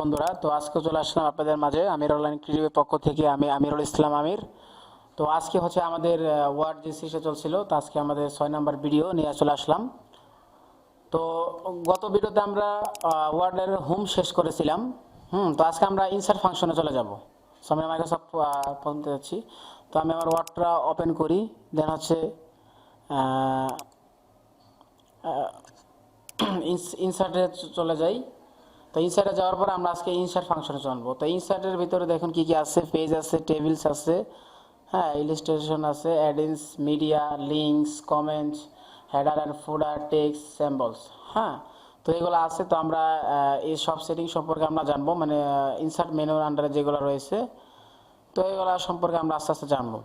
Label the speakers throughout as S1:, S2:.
S1: বন্ধুরা, তো আজকে চলে আসলাম আপনাদের মাঝে আমির অনলাইন ক্রিয়েটিভের পক্ষ থেকে। আমি আমিরুল ইসলাম আমির। তো আজকে হচ্ছে আমাদের ওয়ার্ড যে সিরিজে চলছিল, তো আজকে আমাদের 6 নম্বর ভিডিও নিয়ে চলে আসলাম। তো গত ভিডিওতে আমরা ওয়ার্ডের হোম শেষ করেছিলাম। তো আজকে আমরা ইনসার্ট ফাংশনে চলে যাব। সো আমি মাইক্রোসফট পড়তে যাচ্ছি। তো আমি আমার ওয়ার্ডটা ওপেন করি, দেন হচ্ছে ইনসার্টে চলে যাই। তো ইনসার্টে যাওয়ার পর আমরা আজকে ইনসার্ট ফাংশনে জানবো। তো ইনসার্টের ভিতরে দেখুন কি কি আছে, পেজ আছে, টেবিলস আছে, হ্যাঁ, ইলাস্ট্রেশন আছে, add ins, media, links, comments, header and footer, text, symbols. হ্যাঁ, তো এগুলো আছে। তো আমরা এই সব সেটিং সম্পর্কে আমরা জানবো, মানে ইনসার্ট মেনুর আন্ডারে যেগুলো রয়েছে, তো এগুলো সম্পর্কে আমরা আস্তে আস্তে জানবো।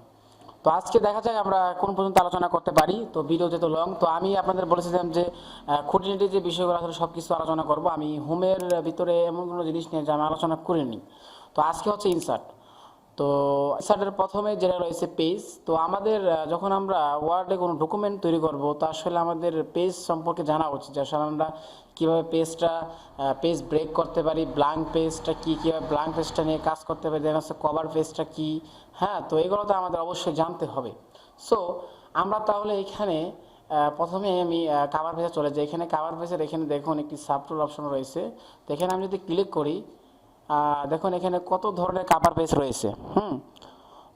S1: তো আজকে দেখা যাক আমরা কোন পর্যন্ত আলোচনা করতে পারি। তো ভিডিও যেহেতু লং, তো আমি আপনাদের বলেছিলাম যে খুঁটিনাটি যে বিষয়গুলো আসলে সব কিছু আলোচনা করব। আমি হোমের ভিতরে এমন কোনো জিনিস নিয়ে যে আমি আলোচনা করিনি। তো আজকে হচ্ছে ইনসার্ট। তো ইনসার্টের প্রথমে যেটা রয়েছে পেজ। তো আমাদের যখন আমরা ওয়ার্ডে কোনো ডকুমেন্ট তৈরি করব, তো আসলে আমাদের পেজ সম্পর্কে জানা উচিত যে আসলে আমরা কীভাবে পেজ ব্রেক করতে পারি, ব্ল্যাঙ্ক পেজটা কী, কীভাবে ব্ল্যাঙ্ক পেজটা নিয়ে কাজ করতে পারি, দেন হচ্ছে কভার পেজটা কী। হ্যাঁ, তো এগুলো তো আমাদের অবশ্যই জানতে হবে। সো আমরা তাহলে এখানে প্রথমে আমি কাভার পেজে চলে যাই। এখানে কাভার পেজের এখানে দেখুন একটি সাবটুল অপশন রয়েছে। তো এখানে আমি যদি ক্লিক করি, দেখুন এখানে কত ধরনের কাভার পেজ রয়েছে।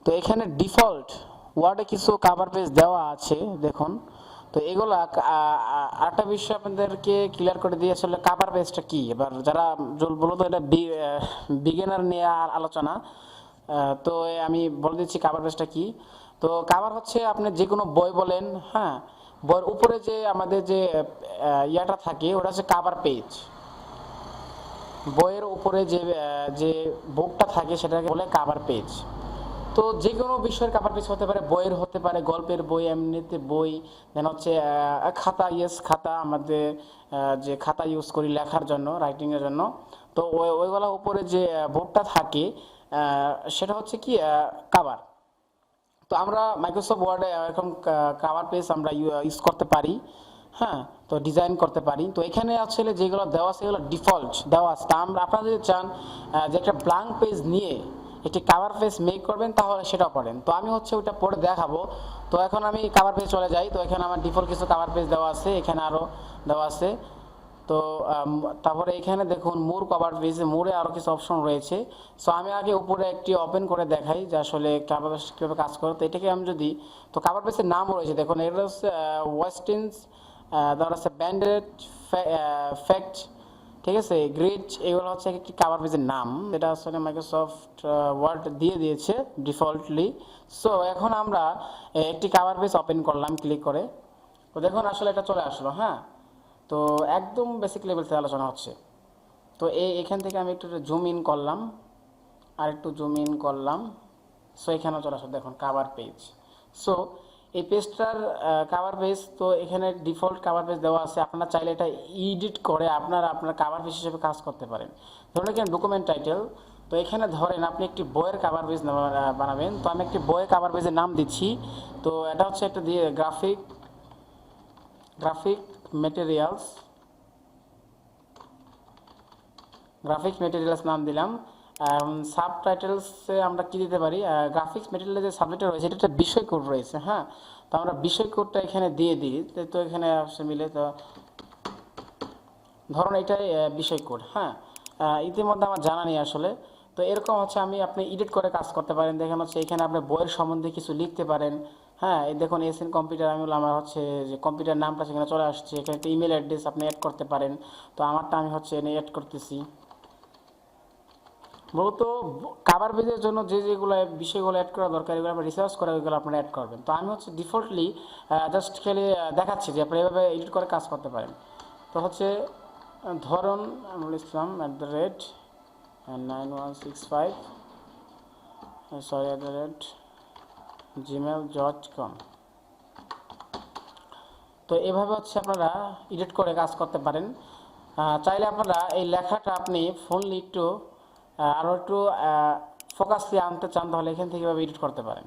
S1: তো এখানে ডিফল্ট ওয়ার্ডে কিছু কাভার পেজ দেওয়া আছে দেখুন। তো এগুলা আরেকটা বিষয় আপনাদেরকে ক্লিয়ার করে দিয়ে আসলে কাভার পেজটা কি। এবার যারা বলতো এটা বিগিনার নিয়ে আলোচনা, তো আমি বলে দিচ্ছি কাভার পেজটা কি। তো কাভার হচ্ছে আপনি যে কোনো বই বলেন, হ্যাঁ, বইয়ের উপরে যে আমাদের যে ইয়াটা থাকে ওটা হচ্ছে কাভার পেজ। বইয়ের উপরে যে বুকটা থাকে সেটাকে বলে কাভার পেজ। তো যে কোনো বিষয়ের কাভার পেজ হতে পারে, বইয়ের হতে পারে, গল্পের বই, এমনিতে বই, দেন হচ্ছে খাতা, খাতা, আমাদের যে খাতা ইউজ করি লেখার জন্য, রাইটিংয়ের জন্য। তো ওইগুলো উপরে যে বোর্ডটা থাকে সেটা হচ্ছে কি কাভার। তো আমরা মাইক্রোসফট ওয়ার্ডে এরকম কাভার পেজ আমরা ইউজ করতে পারি। হ্যাঁ, তো ডিজাইন করতে পারি। তো এখানে আসলে যেগুলো দেওয়া আছে এগুলো ডিফল্ট দেওয়া আছে। তা আপনারা যদি চান যে একটা ব্ল্যাঙ্ক পেজ নিয়ে একটি কাভার পেজ মেক করবেন, তাহলে সেটা করেন। তো আমি হচ্ছে ওইটা পরে দেখাবো। তো এখন আমি কাভার পেজ চলে যাই। তো এখানে আমার ডিফল্ট কিছু কাভার পেজ দেওয়া আছে, এখানে আরও দেওয়া আছে। তো তারপরে এখানে দেখুন মোর কভার পেজে মোরে আরও কিছু অপশন রয়েছে। সো আমি আগে উপরে একটি ওপেন করে দেখাই যে আসলে কাভার পেজ কীভাবে কাজ করে। তো এটাকে আমি যদি, তো কাভার পেজের নামও রয়েছে দেখুন, এটা হচ্ছে ওয়েস্টিনস, তারপর হচ্ছে ব্যান্ডেড, ফ্যাক্ট, ঠিক আছে, গ্রিড, এগুলো হচ্ছে একটি কাভার পেজের নাম, যেটা আসলে মাইক্রোসফট ওয়ার্ড দিয়ে দিয়েছে ডিফল্টলি। সো এখন আমরা একটি কাভার পেজ ওপেন করলাম ক্লিক করে। তো দেখুন আসলে এটা চলে আসলো। হ্যাঁ, তো একদম বেসিক লেভেল থেকে আলোচনা হচ্ছে। তো এখান থেকে আমি একটু জুম ইন করলাম, আর একটু জুম ইন করলাম। সো এখানেও চলে আসলো দেখুন কাভার পেজ। সো এই পেজটার কাভার পেজ, তো এখানে ডিফল্ট কাভার পেজ দেওয়া আছে। আপনারা চাইলে এটা এডিট করে আপনার কাভার পেজ হিসেবে কাজ করতে পারেন। ধরুন এখানে ডকুমেন্ট টাইটেল। তো এখানে ধরেন আপনি একটি বইয়ের কাভার পেজ বানাবেন। তো আমি একটি বইয়ের কাভার পেজের নাম দিচ্ছি। তো এটা হচ্ছে একটা দিয়ে গ্রাফিক মেটেরিয়ালস নাম দিলাম। সাব টাইটেলসে আমরা কি দিতে পারি, গ্রাফিক্স মেটেরিয়ালের যে সাবজেক্ট রয়েছে এটা একটা বিষয় কোড রয়েছে। হ্যাঁ, তো আমরা বিষয় কোডটা এখানে দিয়ে দিই। তো এখানে আসলে মিলে, তো ধরুন এটাই বিষয় কোড। হ্যাঁ, ইতিমধ্যে আমার জানা নেই আসলে। তো এরকম হচ্ছে আপনি এডিট করে কাজ করতে পারেন। দেখেন হচ্ছে এখানে আপনি বইয়ের সম্বন্ধে কিছু লিখতে পারেন। হ্যাঁ, এই দেখুন এসএন কম্পিউটার, আমি আমার হচ্ছে যে কম্পিউটার নামটা সেখানে চলে আসছে। এখানে একটা ইমেল অ্যাড্রেস আপনি অ্যাড করতে পারেন। তো আমারটা আমি হচ্ছে এনে অ্যাড করতেছি। মূলত কাভার পেজের জন্য যেগুলো বিষয়গুলো অ্যাড করা দরকার, এগুলো আপনি রিসার্চ করে ওইগুলো আপনারা অ্যাড করবেন। তো আমি হচ্ছে ডিফল্টলি জাস্ট খেলে দেখাচ্ছি যে আপনি এভাবে এডিট করে কাজ করতে পারেন। তো হচ্ছে ধরুন আমরুল ইসলাম @9165 @gmail.com। তো এভাবে হচ্ছে আপনারা এডিট করে কাজ করতে পারেন। চাইলে আপনারা এই লেখাটা আপনি ফুললি একটু আরও একটু ফোকাস দিয়ে আনতে চান, তাহলে এখান থেকে এভাবে এডিট করতে পারেন।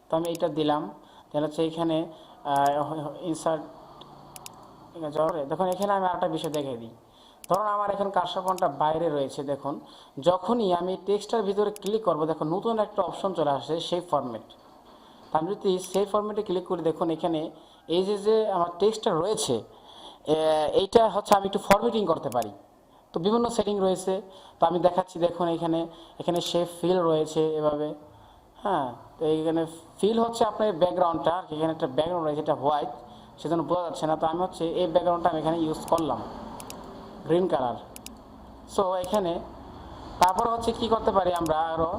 S1: তো আমি এইটা দিলাম, তাহলে হচ্ছে এখানে ইনসার্ট, দেখুন এখানে আমি আরেকটা বিষয় দেখিয়ে দিই। ধরুন আমার এখন কার্সর পয়েন্টটা বাইরে রয়েছে, দেখুন যখনই আমি টেক্সটের ভিতরে ক্লিক করব দেখুন নতুন একটা অপশন চলে আসে শেপ ফরম্যাট। আমি যদি শেপ ফরম্যাটে ক্লিক করি দেখুন এখানে এই যে আমার টেক্সটটা রয়েছে এইটা হচ্ছে আমি একটু ফরম্যাটিং করতে পারি। তো বিভিন্ন সেটিং রয়েছে, তো আমি দেখাচ্ছি দেখুন এখানে এখানে শেপ ফিল রয়েছে এভাবে। হ্যাঁ, তো এইখানে ফিল হচ্ছে আপনার ব্যাকগ্রাউন্ডটা, এখানে একটা ব্যাকগ্রাউন্ড রয়েছে এটা হোয়াইট, সেজন্য বোঝা যাচ্ছে না। তো আমি হচ্ছে এই ব্যাকগ্রাউন্ডটা আমি এখানে ইউজ করলাম গ্রিন কালার। সো এখানে তারপর হচ্ছে কি করতে পারি আমরা আরও,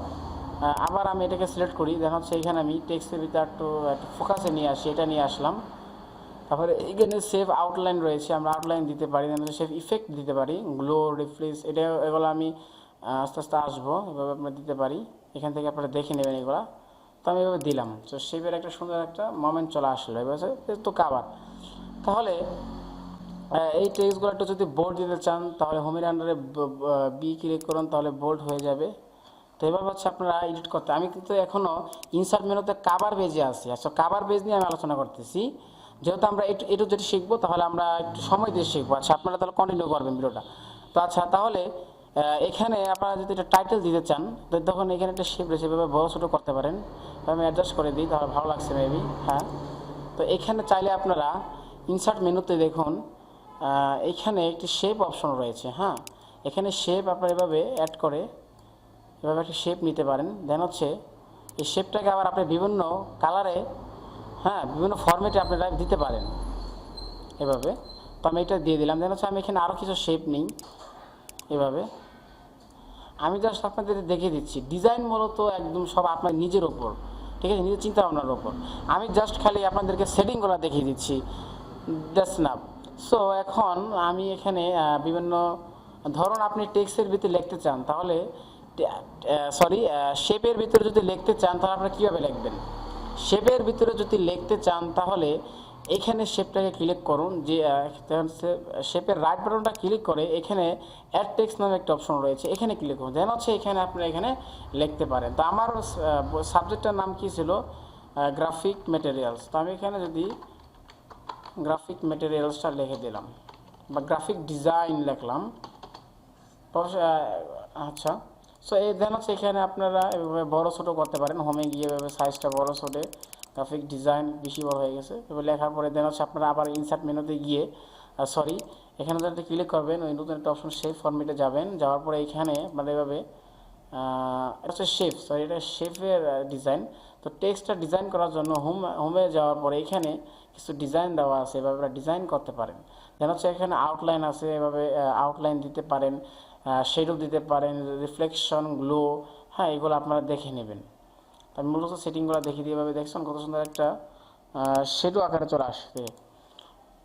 S1: আবার আমি এটাকে সিলেক্ট করি, দেখা হচ্ছে এখানে আমি টেক্সটের ভিতরে একটু ফোকাসে নিয়ে আসি, এটা নিয়ে আসলাম। তারপরে এখানে সেভ আউটলাইন রয়েছে, আমরা আউটলাইন দিতে পারি, সেভ ইফেক্ট দিতে পারি, গ্লো রিফ্লেক্স, এটা এগুলো আমি আস্তে আস্তে আসবো, এভাবে আপনারা দিতে পারি, এখান থেকে আপনারা দেখে নেবেন এগুলো। তো আমি এভাবে দিলাম, তো শেপের একটা সুন্দর একটা মোমেন্ট চলে আসলো এবার তো কাভার। তাহলে এই টেক্সটগুলো একটু যদি বোল্ড দিতে চান তাহলে হোমের আন্ডারে বি ক্লিক করুন, তাহলে বোল্ড হয়ে যাবে। তো এবার হচ্ছে আপনারা এডিট করতে, আমি কিন্তু এখনও ইনসার্ট মেনুতে কাভার পেজে আছি। আচ্ছা, কাভার পেজ নিয়ে আমি আলোচনা করতেছি, যেহেতু আমরা একটু যদি শিখবো তাহলে আমরা একটু সময় দিয়ে শিখবো। আচ্ছা, আপনারা তাহলে কন্টিনিউ করবেন ভিডিওটা। তো আচ্ছা, তাহলে এখানে আপনারা যদি একটা টাইটেল দিতে চান তো তখন এখানে একটা শেপ রয়েছে, এভাবে বড় ছোটো করতে পারেন। আমি অ্যাডজাস্ট করে দিই, তাহলে ভালো লাগছে মেবি। হ্যাঁ, তো এখানে চাইলে আপনারা ইনসার্ট মেনুতে দেখুন এখানে একটি শেপ অপশন রয়েছে। হ্যাঁ, এখানে শেপ আপনারা এভাবে অ্যাড করে এভাবে একটা শেপ নিতে পারেন। দেন হচ্ছে এই শেপটাকে আবার আপনি বিভিন্ন কালারে, হ্যাঁ, বিভিন্ন ফরম্যাটে আপনারা দিতে পারেন এভাবে। তো আমি এটা দিয়ে দিলাম। দেন হচ্ছে আমি এখানে আরও কিছু শেপ নিই এভাবে। আমি জাস্ট আপনাদের দেখিয়ে দিচ্ছি, ডিজাইন মূলত একদম সব আপনার নিজের ওপর, ঠিক আছে, নিজের চিন্তা ভাবনার ওপর। আমি জাস্ট খালি আপনাদেরকে সেটিংগুলো দেখিয়ে দিচ্ছি, দ্যাটস নাফ। সো এখন আমি এখানে বিভিন্ন ধরুন আপনি টেক্সটের ভিতরে লিখতে চান, তাহলে শেপের ভিতরে যদি লিখতে চান তাহলে আপনারা কীভাবে লিখবেন। শেপের ভিতরে যদি লিখতে চান তাহলে এখানে শেপটাকে ক্লিক করুন, যে শেপের রাইট বাটনটা ক্লিক করে এখানে অ্যাড টেক্সট নামে একটা অপশন রয়েছে, এখানে ক্লিক করুন। দেন হচ্ছে এখানে আপনারা এখানে লিখতে পারেন। তো আমার সাবজেক্টের নাম কি ছিল, গ্রাফিক ম্যাটেরিয়ালস। তো আমি এখানে যদি গ্রাফিক ম্যাটেরিয়ালসটা লিখে দিলাম বা গ্রাফিক ডিজাইন লিখলাম। আচ্ছা, সো এই দেন হচ্ছে এখানে আপনারা এভাবে বড়ো ছোটো করতে পারেন, হোমে গিয়ে এভাবে সাইজটা বড়ো ছোটে, গ্রাফিক ডিজাইন বেশি বড় হয়ে গেছে এভাবে লেখার পরে দেন হচ্ছে আপনারা আবার ইনসার্ট মেনুতে গিয়ে এখানে যদি ক্লিক করবেন ওই নতুন একটা অপশন শেপ ফরম্যাটে যাবেন, যাওয়ার পরে এখানে আপনারা এভাবে এটা হচ্ছে শেপ, এটা শেপের ডিজাইন। তো টেক্সটটা ডিজাইন করার জন্য হোমে যাওয়ার পরে এখানে কিছু ডিজাইন দেওয়া আছে, এভাবে ডিজাইন করতে পারেন। দেন হচ্ছে এখানে আউটলাইন আছে, এভাবে আউটলাইন দিতে পারেন, শেডও দিতে পারেন, রিফ্লেকশন, গ্লো, হ্যাঁ, এগুলো আপনারা দেখে নেবেন। আমি মূলত সেটিংগুলো দেখিয়ে দিয়ে এভাবে দেখছেন কত সুন্দর একটা শেডো আকারে চলে আসবে।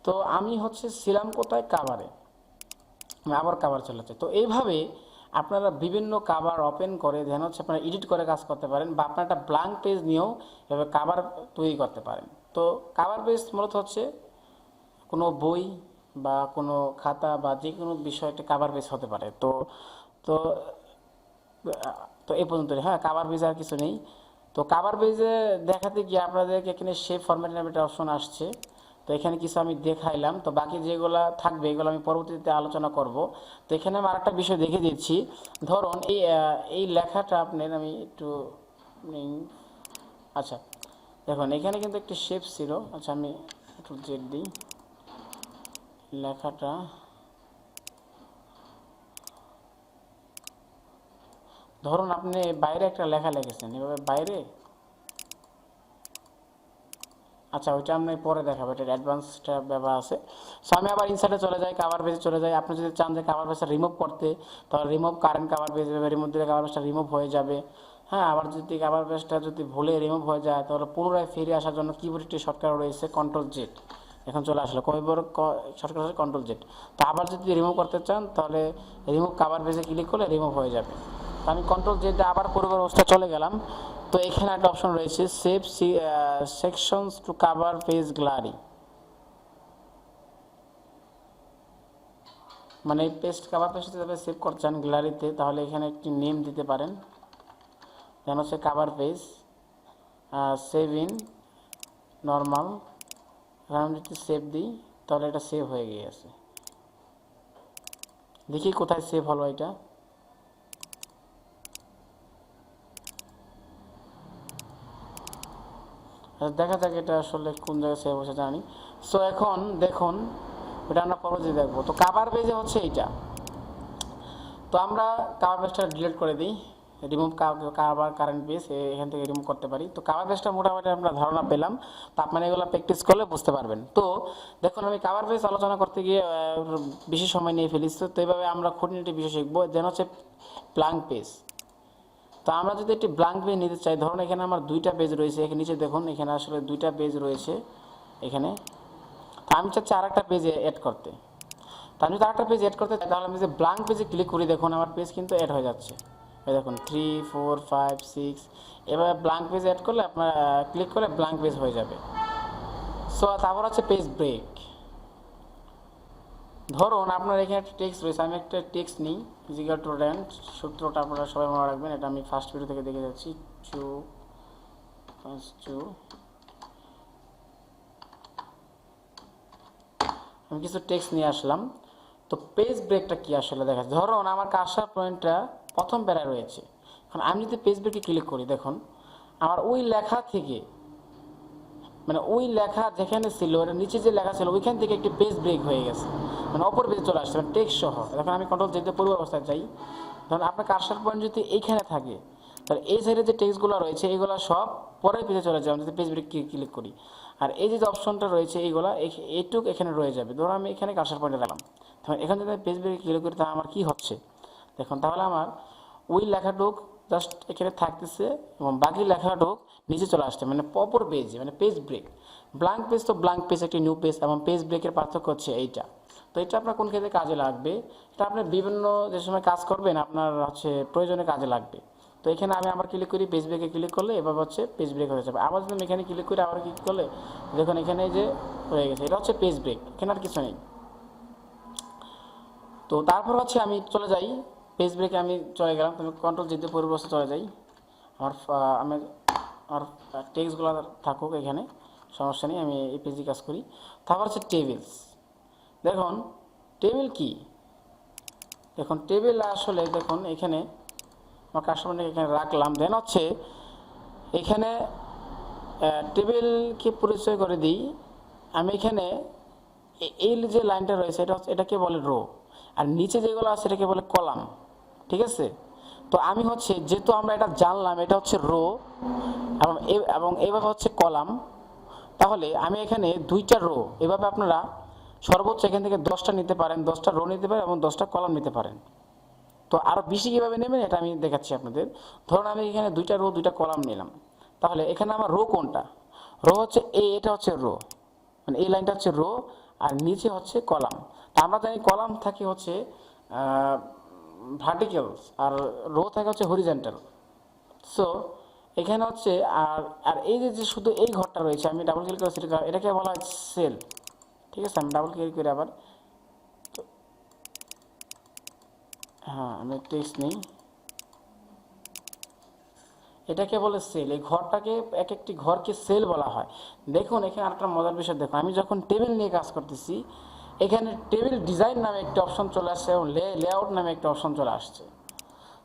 S1: তো আমি হচ্ছে ছিলাম কোথায়, কাভারে, আমি আবার কাভার চলে যাচ্ছে। তো এইভাবে আপনারা বিভিন্ন কাভার ওপেন করে দেন হচ্ছে আপনারা এডিট করে কাজ করতে পারেন, বা আপনার একটা ব্ল্যাঙ্ক পেজ নিয়েও এভাবে কাভার তৈরি করতে পারেন। তো কাভার পেজ মূলত হচ্ছে কোনো বই বা কোনো খাতা বা যে কোনো বিষয় একটা কাভার পেজ হতে পারে। তো তো তো এই পর্যন্তই। হ্যাঁ, কাভার পেজ আর কিছু নেই। তো কাভার পেজে দেখাতে গিয়ে আপনাদেরকে এখানে শেপ ফরম্যাট নামে একটা অপশন আসছে, তো এখানে কিছু আমি দেখাইলাম। তো বাকি যেগুলো থাকবে এগুলো আমি পরবর্তীতে আলোচনা করব। তো এখানে আমি আরেকটা বিষয় দেখে দিচ্ছি, ধরুন এই লেখাটা আপনার আমি একটু আচ্ছা দেখুন এখানে কিন্তু একটি শেপ ছিল। আচ্ছা, আমি একটু জেড দিই, লেখাটা ধরুন আপনি বাইরে একটা লেখা লিখেছেন এভাবে বাইরে, আচ্ছা ওইটা আমি পরে দেখাবো, এটা অ্যাডভান্সটা ব্যবহার আছে। সো আমি আবার ইনসার্টে চলে যাই, কাভার পেজে চলে যাই। আপনি যদি চান যে কাভার পেজটা রিমুভ করতে, তাহলে remove current cover page, remove দিলে কাভার পেজটা রিমুভ হয়ে যাবে। হ্যাঁ, আবার যদি কাভার পেজটা যদি ভুলে রিমুভ হয়ে যায় তাহলে পুনরায় ফিরে আসার জন্য কিবোর্ডে একটি শর্টকাট রয়েছে Ctrl-Z, এখন চলে আসলো শর্টকাট আছে Ctrl-Z। তো আবার যদি রিমুভ করতে চান তাহলে রিমুভ কাভার পেজে ক্লিক করলে রিমুভ হয়ে যাবে। তো আমি Ctrl-Z আবার পূর্বের অবস্থায় চলে গেলাম। তো এখানে একটা অপশন রয়েছে save sections to cover page gallery, মানে পেস্ট কাভার পেজটা যাবে সেভ করছেন গ্যালারিতে, তাহলে এখানে একটি নেম দিতে পারেন। দেন হচ্ছে cover page save in normal, আমি যদি সেভ দিই তাহলে এটা সেভ হয়ে গিয়েছে। দেখি কোথায় সেভ হলো এটা। দেখা যাক এটা আসলে কোন জায়গায় সেভ হয়েছে জানি। সো এখন দেখুন এটা আমরা পরবর্তীতে দেখবো। তো কাভার পেজে হচ্ছে এইটা। তো আমরা কাভার পেজটা ডিলিট করে দিই, রিমুভ কাভার কারেন্ট পেজ এখান থেকে রিমুভ করতে পারি। তো কাভার পেজটা মোটামুটি আমরা ধারণা পেলাম, তো আপনারা এগুলো প্র্যাকটিস করলে বুঝতে পারবেন। তো দেখুন আমি কাভার পেজ আলোচনা করতে গিয়ে বেশি সময় নিয়ে ফেলিস। তো এইভাবে আমরা খুঁটিনাটি বিষয় শিখবো। দেন হচ্ছে ব্ল্যাঙ্ক পেজ। তো আমরা যদি একটি ব্ল্যাঙ্ক পেজ নিতে চাই, ধরুন এখানে আমার দুইটা পেজ রয়েছে, এখানে নিচে দেখুন এখানে আসলে দুইটা পেজ রয়েছে এখানে। তো আমি চাচ্ছি আর একটা পেজে অ্যাড করতে। তো আমি যদি আরেকটা পেজ অ্যাড করতে চাই, তাহলে আমি যে ব্ল্যাঙ্ক পেজে ক্লিক করি, দেখুন আমার পেজ কিন্তু অ্যাড হয়ে যাচ্ছে। এই দেখুন 3 4 5 6 এভাবে ব্ল্যাঙ্ক পেজ অ্যাড করলে আপনার ক্লিক করলে ব্ল্যাঙ্ক পেজ হয়ে যাবে। সো তারপর হচ্ছে পেজ ব্রেক। ধরুন আপনার এখানে একটা টেক্সট রয়েছে, আমি একটা টেক্সট নিই, ফিজিক্যাল টু রেন্ট, সূত্রটা আপনারা সবাই মনে রাখবেন, এটা আমি ফার্স্ট ভিডিও থেকে দেখে যাচ্ছি। আমি কিছু টেক্সট নিয়ে আসলাম। তো পেজ ব্রেকটা কি আসলে দেখা, ধরুন আমার কার্সার পয়েন্টটা প্রথম প্যারায় রয়েছে। এখন আমি যদি পেজ ব্রেকে ক্লিক করি, দেখুন আমার ওই লেখা থেকে, মানে ওই লেখা যেখানে ছিল ওটা নিচে যে লেখা ছিল ওইখান থেকে একটি পেজ ব্রেক হয়ে গেছে, মানে অপর পেজে চলে আসছে, মানে টেক্সট সহ। এখন আমি কন্ট্রোল যেতে পূর্ব অবস্থায় যাই, ধরুন আপনার কার্সার পয়েন্ট যদি এইখানে থাকে, তাহলে এই সাইডে যে টেক্সটগুলো রয়েছে এইগুলো সব পরের পেজে চলে যাবে যদি পেজ ব্রেক ক্লিক করি। আর এই যে অপশনটা রয়েছে এইগুলো এইটুক এখানে রয়ে যাবে। ধরুন আমি এখানে কার্সার পয়েন্টে রাখলাম, তখন এখানে যদি আমি পেজ ব্রেকে ক্লিক করি তাহলে আমার কী হচ্ছে দেখুন, তাহলে আমার ওই লেখাটুক জাস্ট এখানে থাকতেছে এবং বাকি লেখাটুক নিচে চলে আসছে, মানে অপর পেজে, মানে পেজ ব্রেক। ব্ল্যাঙ্ক পেজ তো ব্ল্যাঙ্ক পেজ একটি নিউ পেজ, এবং পেজ ব্রেকের পার্থক্য হচ্ছে এইটা। তো এটা আপনার কোন ক্ষেত্রে কাজে লাগবে, এটা আপনি বিভিন্ন যে সময় কাজ করবেন আপনার হচ্ছে প্রয়োজনে কাজে লাগবে। তো এখানে আমি আবার ক্লিক করি, পেজ ব্রেকে ক্লিক করলে এভাবে হচ্ছে পেজ ব্রেক হয়ে যাবে। আবার যদি আমি এখানে ক্লিক করি, আবার ক্লিক করলে দেখুন এখানে যে হয়ে গেছে, এটা হচ্ছে পেজ ব্রেক, এখানে আর কিছু নেই। তো তারপর হচ্ছে আমি চলে যাই পেজ ব্রেকে, আমি চলে গেলাম, তুমি কন্ট্রোল যেতে পরিবর্তে চলে যাই। আমি আমার টেক্সটগুলো থাকুক এখানে, সমস্যা নেই, আমি এই পেজে কাজ করি। তারপর হচ্ছে টেবিলস। দেখুন টেবিল কি, দেখুন টেবিল আসলে দেখুন এখানে আমার কাস্টমারকে এখানে রাখলাম। দেন হচ্ছে এখানে টেবিলকে পরিচয় করে দিই আমি। এখানে এই যে লাইনটা রয়েছে এটা হচ্ছে, এটাকে বলে রো, আর নিচে যেগুলো আছে এটাকে বলে কলাম, ঠিক আছে। তো আমি হচ্ছে যেহেতু আমরা এটা জানলাম এটা হচ্ছে রো এবং এইভাবে হচ্ছে কলাম, তাহলে আমি এখানে দুইটা রো, এভাবে আপনারা সর্বোচ্চ এখান থেকে 10টা নিতে পারেন, 10টা রো নিতে পারেন এবং 10টা কলাম নিতে পারেন। তো আরও বেশি কীভাবে নেবেন এটা আমি দেখাচ্ছি আপনাদের। ধরুন আমি এখানে দুইটা রো দুইটা কলাম নিলাম, তাহলে এখানে আমার রো কোনটা, রো হচ্ছে এটা হচ্ছে রো, মানে এই লাইনটা হচ্ছে রো আর নিচে হচ্ছে কলাম। তা আমরা জানি কলাম থাকে হচ্ছে ভার্টিক্যাল আর রো থাকে হচ্ছে হরিজেন্টাল। সো এখানে হচ্ছে আর আর এই যে শুধু এই ঘরটা রয়েছে, আমি ডাবল ক্লিক করে সেটা, এটাকে বলা হয় সেল, ঠিক আছে। আমি ডাবল ক্লিক করে আবার, হ্যাঁ আমি টেক্সট নিই, এটাকে বলে সেল। এই ঘরটাকে এক একটি ঘরকে সেল বলা হয়। দেখুন এখানে আরেকটা মজার বিষয় দেখুন, আমি যখন টেবিল নিয়ে কাজ করতেছি এখানে টেবিল ডিজাইন নামে একটি অপশন চলে আসছে এবং লেআউট নামে একটা অপশন চলে আসছে।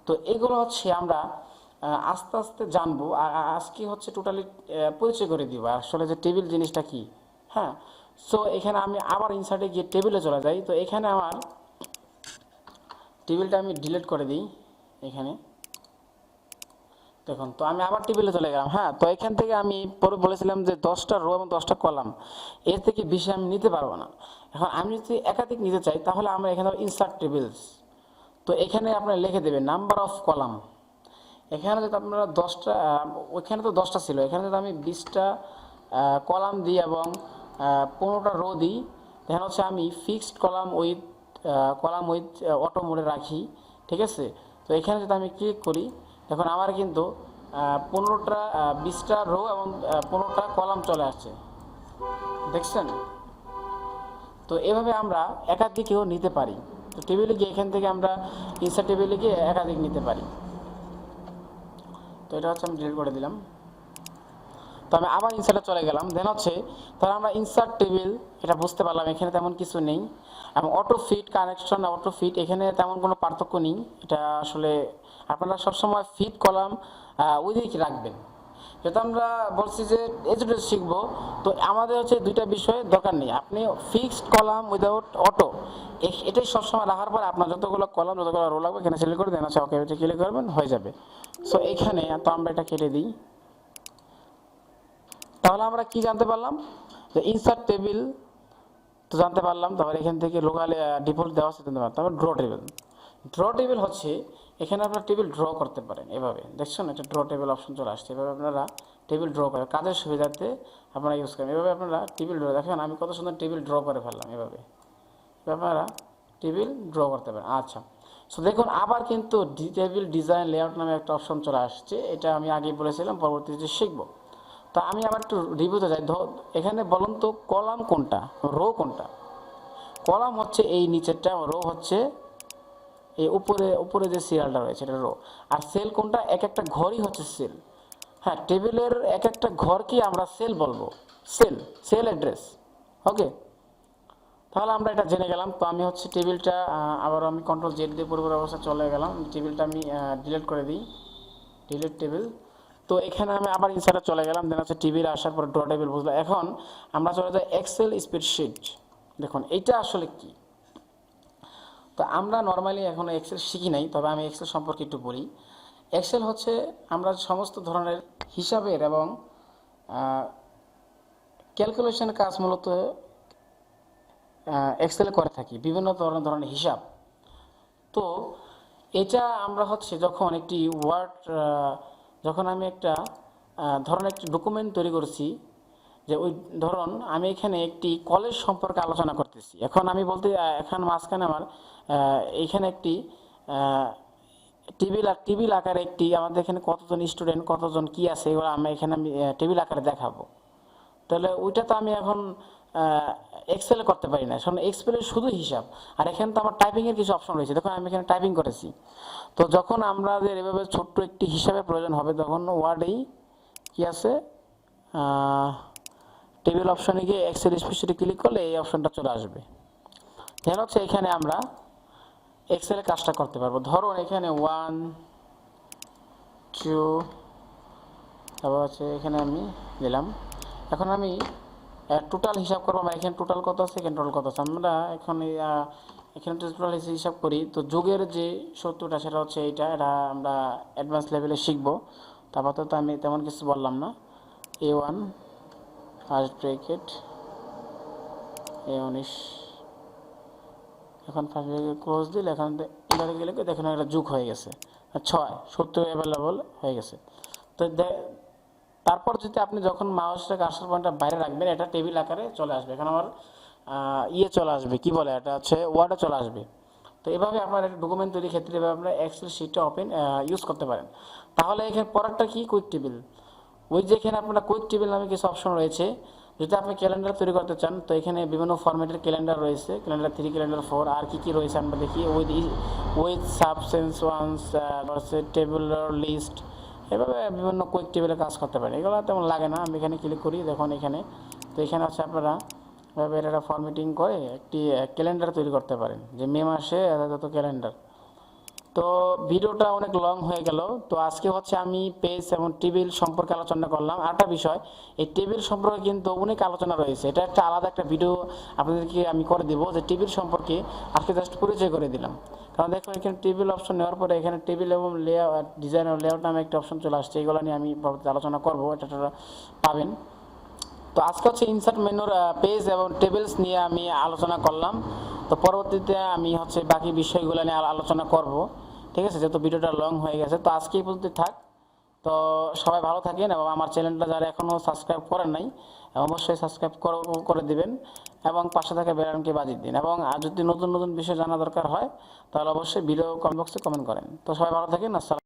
S1: তো এগুলো হচ্ছে আমরা আস্তে আস্তে জানবো। আজকে হচ্ছে টোটালি পরিচয় করে দিব আসলে যে টেবিল জিনিসটা কি। হ্যাঁ, সো এখানে আমি আবার ইনসার্টে গিয়ে টেবিলে চলে যাই। তো এখানে আমার টেবিলটা আমি ডিলিট করে দিই এখানে, দেখুন। তো আমি আবার টেবিলে চলে গেলাম। হ্যাঁ, তো এখান থেকে আমি পরে বলেছিলাম যে 10টা রো এবং 10টা কলাম, এর থেকে বেশি আমি নিতে পারবো না। এখন আমি যদি একাধিক নিতে চাই তাহলে আমরা এখানে ইনসার্ট টেবিলস, তো এখানে আপনারা লিখে দেবেন নাম্বার অফ কলাম। এখানে যদি আপনারা 10টা, ওইখানে তো 10টা ছিল, এখানে যদি আমি 20টা কলাম দিই এবং 15টা রো দিই, দেখা হচ্ছে আমি ফিক্সড কলাম উইথ অটো মোডে রাখি, ঠিক আছে। তো এখানে যদি আমি ক্লিক করি, দেখুন আমার কিন্তু 20টা রো এবং 15টা কলাম চলে আসছে, দেখছেন। তো এভাবে আমরা একাধিকও নিতে পারি। তো টেবিলে গিয়ে এখান থেকে আমরা ইনসার্ট টেবিলে গিয়ে একাধিক নিতে পারি। তো এটা হচ্ছে আমি ডিলিট করে দিলাম। তো আমি আবার ইনসার্টে চলে গেলাম, দেন হচ্ছে তাহলে আমরা ইনসার্ট টেবিল এটা বুঝতে পারলাম এখানে তেমন কিছু নেই, এবং auto fit connection auto fit এখানে তেমন কোনো পার্থক্য নেই। এটা আসলে আপনারা সবসময় ফিট কলাম ওই দিকে রাখবেন। যেহেতু আমরা বলছি যে এজুকেশন শিখবো, তো আমাদের হচ্ছে দুইটা বিষয় দরকার নেই, আপনি ফিক্সড কলাম উইদাউট অটো এটাই সবসময় রাখার পর আপনার যতগুলো কলাম যতগুলো রো লাগবে এখানে সিলেক্ট করে দেন, আছে ওকে এটা ক্লিক করবেন হয়ে যাবে। সো এখানে তো আমরা এটা কেটে দিই। তাহলে আমরা কি জানতে পারলাম যে ইনসার্ট টেবিল তো জানতে পারলাম, তারপর এখান থেকে লোকাল ডিফল্ট দেওয়া আছে জানতে পারলাম। তারপর ড্র টেবিল হচ্ছে এখানে আপনারা টেবিল ড্র করতে পারেন এভাবে, দেখছেন এটা ড্র টেবিল অপশন চলে আসছে, এভাবে আপনারা টেবিল ড্র করেন কাজের সুবিধাতে আপনারা ইউজ করেন। এভাবে আপনারা টেবিল ড্র, দেখেন আমি কত সুন্দর টেবিল ড্র করে ফেললাম, এভাবে আপনারা টেবিল ড্র করতে পারেন। আচ্ছা, সো দেখুন আবার কিন্তু টেবিল ডিজাইন লেআউট নামে একটা অপশন চলে আসছে, এটা আমি আগেই বলেছিলাম পরবর্তীতে শিখবো। তো আমি আবার একটু রিভিউতে যাই, এখানে বলুন তো কলাম কোনটা রো কোনটা? কলাম হচ্ছে এই নিচেরটা, রো হচ্ছে এই উপরে যে সিরিয়ালটা রয়েছে এটা রো, আর সেল কোনটা? এক একটা ঘরই হচ্ছে সেল। হ্যাঁ, টেবিলের এক একটা ঘরকে আমরা সেল বলবো, সেল অ্যাড্রেস। ওকে, তাহলে আমরা এটা জেনে গেলাম। তো আমি হচ্ছে টেবিলটা আবার আমি কন্ট্রোল জেড দিয়ে পূর্বের অবস্থা চলে গেলাম, টেবিলটা আমি ডিলিট করে দিই, ডিলিট টেবিল। তো এখানে আমি আবার ইনসার্টে চলে গেলাম, দেন হচ্ছে টেবিল আসার পর ড্র টেবিল বুঝলাম। এখন আমরা চলে যাই এক্সেল স্প্রেডশিট। দেখুন এইটা আসলে কি, তো আমরা নর্মালি এখনো এক্সেল শিখি নাই, তবে আমি এক্সেল সম্পর্কে একটু বলি। এক্সেল হচ্ছে আমরা সমস্ত ধরনের হিসাবের এবং ক্যালকুলেশন কাজ মূলত এক্সেলে করে থাকি, বিভিন্ন ধরনের হিসাব। তো এটা আমরা হচ্ছে যখন একটি ওয়ার্ড, যখন আমি একটা ধরনের একটি ডকুমেন্ট তৈরি করছি, যে ওই ধরুন আমি এখানে একটি কলেজ সম্পর্কে আলোচনা করতেছি, এখন আমি বলতে এখন মাঝখানে আমার এইখানে একটি টেবিল আকারে একটি আমাদের এখানে কতজন স্টুডেন্ট কতজন কি আছে এগুলো আমি এখানে টেবিল আকারে দেখাবো। তাহলে ওইটা তো আমি এখন এক্সেলে করতে পারি না, কারণ এক্সেলের শুধু হিসাব, আর এখানে তো আমার টাইপিংয়ের কিছু অপশন রয়েছে, দেখুন আমি এখানে টাইপিং করেছি। তো যখন আমাদের এভাবে ছোট্ট একটি হিসাবের প্রয়োজন হবে তখন ওয়ার্ডেই কি আছে টেবিল অপশনে গিয়ে এক্সেল স্প্রেডশিটে ক্লিক করলে এই অপশনটা চলে আসবে। যেন হচ্ছে এখানে আমরা এক্সেলে কাজটা করতে পারবো। ধরুন এখানে 1 2 তারপর হচ্ছে এখানে আমি দিলাম, এখন আমি টোটাল হিসাব করবো, আমরা এখানে টোটাল কত আছে এখানে টোটাল কত আছে, আমরা এখন এখানে টোটাল হিসাব করি। তো যোগের যে সূত্রটা সেটা হচ্ছে এটা আমরা অ্যাডভান্স লেভেলে শিখবো, তারপর তো আমি তেমন কিছু বললাম না। A1 ফার্স্ট ব্র্যাকেট A19, এখন ফার্স্ট ব্র্যাকেট ক্লোজ দিলে এখন এবারে গেলে দেখুন একটা যোগ হয়ে গেছে 6 70 অ্যাভেলেবল হয়ে গেছে। তো তারপর যদি আপনি যখন মাউসটাকে কার্সর পয়েন্টটা বাইরে রাখবেন এটা টেবিল আকারে চলে আসবে, এখন আমার চলে আসবে কি বলে এটা হচ্ছে ওয়ার্ডে চলে আসবে। তো এভাবে আপনার একটা ডকুমেন্ট তৈরির ক্ষেত্রে এভাবে আপনার এক্সেল শিটটা ইউজ করতে পারেন। তাহলে এখানে পরেরটা কি কুইক টেবিল, ওই যে এখানে আপনার কুইক টেবিল নামে কিছু অপশন রয়েছে। যদি আপনি ক্যালেন্ডার তৈরি করতে চান তো এখানে বিভিন্ন ফরম্যাটের ক্যালেন্ডার রয়েছে, ক্যালেন্ডার 3 ক্যালেন্ডার 4 আর কি রয়েছে আমরা দেখি। উইথ সাবসেন্স ওয়ান্স টেবুলার লিস্ট, এভাবে বিভিন্ন কুইক টেবিলে কাজ করতে পারেন, এগুলো তেমন লাগে না। আমি এখানে ক্লিক করি, দেখুন এখানে তো এখানে হচ্ছে আপনারা এভাবে এটা ফরম্যাটিং করে একটি ক্যালেন্ডার তৈরি করতে পারেন, যে মে মাসে যত ক্যালেন্ডার। তো ভিডিওটা অনেক লং হয়ে গেল, তো আজকে হচ্ছে আমি পেজ এবং টেবিল সম্পর্কে আলোচনা করলাম। আরেকটা বিষয়, এই টেবিল সম্পর্কে কিন্তু অনেক আলোচনা রয়েছে, এটা একটা আলাদা একটা ভিডিও আপনাদেরকে আমি করে দিব, যে টেবিল সম্পর্কে আজকে জাস্ট পরিচয় করে দিলাম। কারণ দেখুন এখানে টেবিল অপশন নেওয়ার পরে এখানে টেবিল এবং লেআউট ডিজাইন ও লেআউট নামে একটা অপশন চলে আসছে, এগুলো নিয়ে আমি পরবর্তীতে আলোচনা করব, এটা পাবেন। তো আজকে হচ্ছে ইনসার্ট মেনুর পেজ এবং টেবিলস নিয়ে আমি আলোচনা করলাম। তো পরবর্তীতে আমি হচ্ছে বাকি বিষয়গুলো নিয়ে আলোচনা করব, ঠিক আছে, যেহেতু ভিডিওটা লং হয়ে গেছে। তো আজকেই বলতে থাক, তো সবাই ভালো থাকেন, এবং আমার চ্যানেলটা যারা এখনও সাবস্ক্রাইব করেন নাই অবশ্যই সাবস্ক্রাইব করে দিবেন, এবং পাশে থাকা বেল আইকনটি বাজিয়ে দিন, এবং যদি নতুন নতুন বিষয় জানা দরকার হয় তাহলে অবশ্যই ভিডিও কমেন্ট বক্সে কমেন্ট করেন। তো সবাই ভালো থাকেন, আসসালাম।